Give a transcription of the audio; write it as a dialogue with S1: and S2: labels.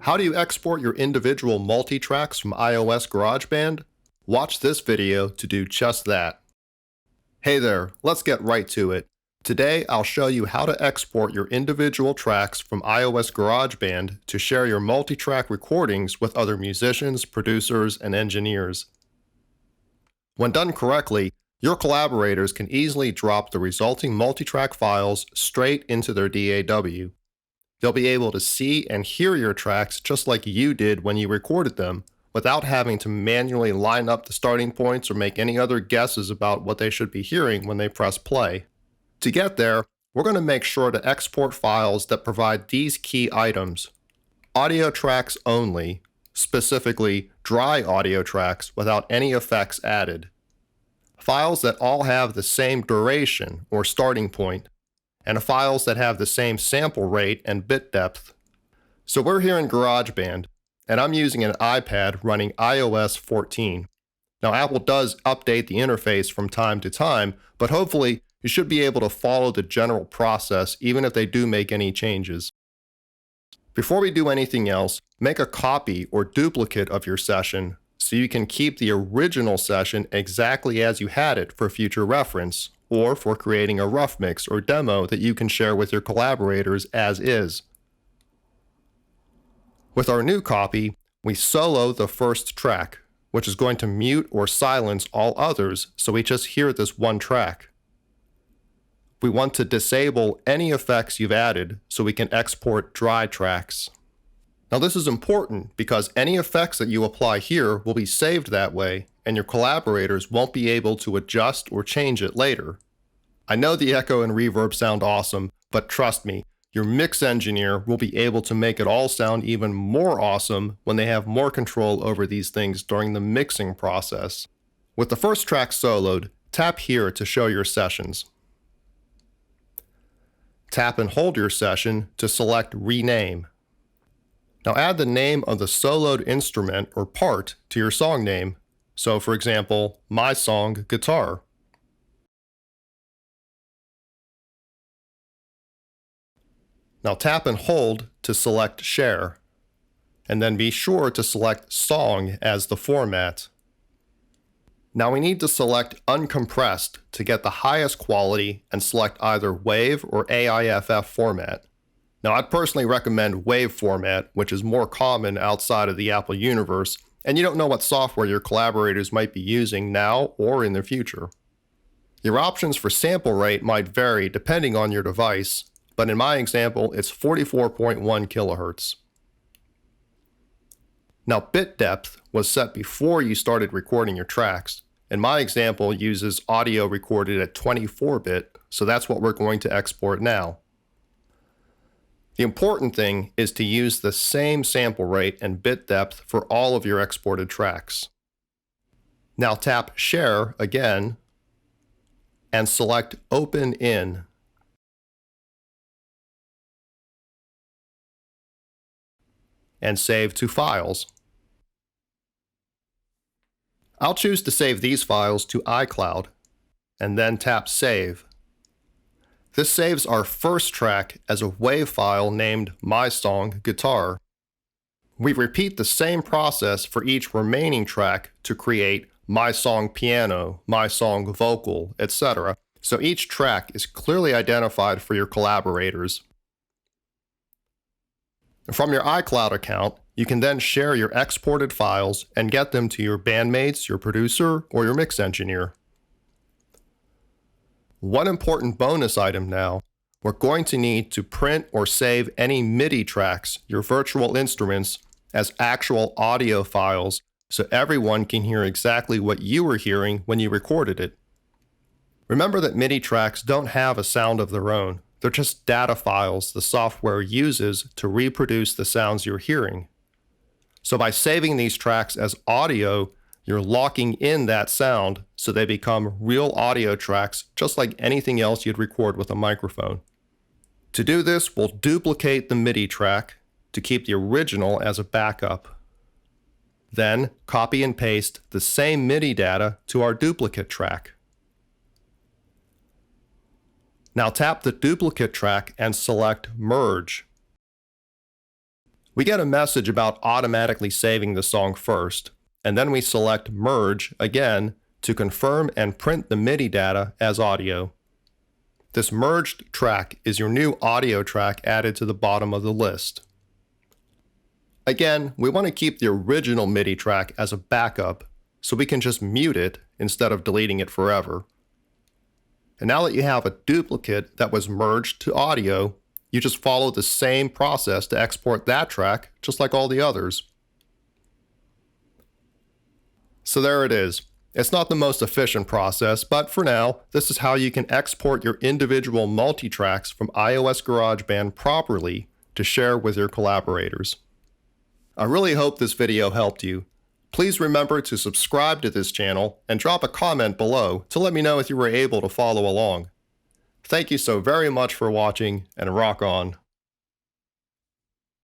S1: How do you export your individual multi-tracks from iOS GarageBand? Watch this video to do just that. Hey there, let's get right to it. Today I'll show you how to export your individual tracks from iOS GarageBand to share your multi-track recordings with other musicians, producers, and engineers. When done correctly, your collaborators can easily drop the resulting multi-track files straight into their DAW. They'll be able to see and hear your tracks just like you did when you recorded them, without having to manually line up the starting points or make any other guesses about what they should be hearing when they press play. To get there, we're going to make sure to export files that provide these key items: audio tracks only, specifically dry audio tracks without any effects added, files that all have the same duration or starting point, and files that have the same sample rate and bit depth. So we're here in GarageBand, and I'm using an iPad running iOS 14. Now Apple does update the interface from time to time, but hopefully you should be able to follow the general process even if they do make any changes. Before we do anything else, make a copy or duplicate of your session so you can keep the original session exactly as you had it for future reference, or for creating a rough mix or demo that you can share with your collaborators as is. With our new copy, we solo the first track, which is going to mute or silence all others so we just hear this one track. We want to disable any effects you've added so we can export dry tracks. Now this is important because any effects that you apply here will be saved that way, and your collaborators won't be able to adjust or change it later. I know the echo and reverb sound awesome, but trust me, your mix engineer will be able to make it all sound even more awesome when they have more control over these things during the mixing process. With the first track soloed, tap here to show your sessions. Tap and hold your session to select Rename. Now add the name of the soloed instrument or part to your song name. So for example, my song Guitar. Now tap and hold to select Share, and then be sure to select Song as the format. Now we need to select Uncompressed to get the highest quality and select either WAV or AIFF format. Now I'd personally recommend WAV format, which is more common outside of the Apple universe, and you don't know what software your collaborators might be using now or in the future. Your options for sample rate might vary depending on your device, but in my example, it's 44.1 kilohertz. Now bit depth was set before you started recording your tracks, and my example uses audio recorded at 24-bit, so that's what we're going to export now. The important thing is to use the same sample rate and bit depth for all of your exported tracks. Now tap Share again and select Open In. And save to Files. I'll choose to save these files to iCloud, and then tap Save. This saves our first track as a WAV file named My Song Guitar. We repeat the same process for each remaining track to create My Song Piano, My Song Vocal, etc. So each track is clearly identified for your collaborators. From your iCloud account, you can then share your exported files and get them to your bandmates, your producer, or your mix engineer. One important bonus item now, we're going to need to print or save any MIDI tracks, your virtual instruments, as actual audio files so everyone can hear exactly what you were hearing when you recorded it. Remember that MIDI tracks don't have a sound of their own. They're just data files the software uses to reproduce the sounds you're hearing. So by saving these tracks as audio, you're locking in that sound so they become real audio tracks just like anything else you'd record with a microphone. To do this, we'll duplicate the MIDI track to keep the original as a backup. Then copy and paste the same MIDI data to our duplicate track. Now tap the duplicate track and select Merge. We get a message about automatically saving the song first, and then we select Merge again to confirm and print the MIDI data as audio. This merged track is your new audio track added to the bottom of the list. Again, we want to keep the original MIDI track as a backup, so we can just mute it instead of deleting it forever. And now that you have a duplicate that was merged to audio, you just follow the same process to export that track, just like all the others. So there it is. It's not the most efficient process, but for now, this is how you can export your individual multi-tracks from iOS GarageBand properly to share with your collaborators. I really hope this video helped you. Please remember to subscribe to this channel and drop a comment below to let me know if you were able to follow along. Thank you so very much for watching, and rock on.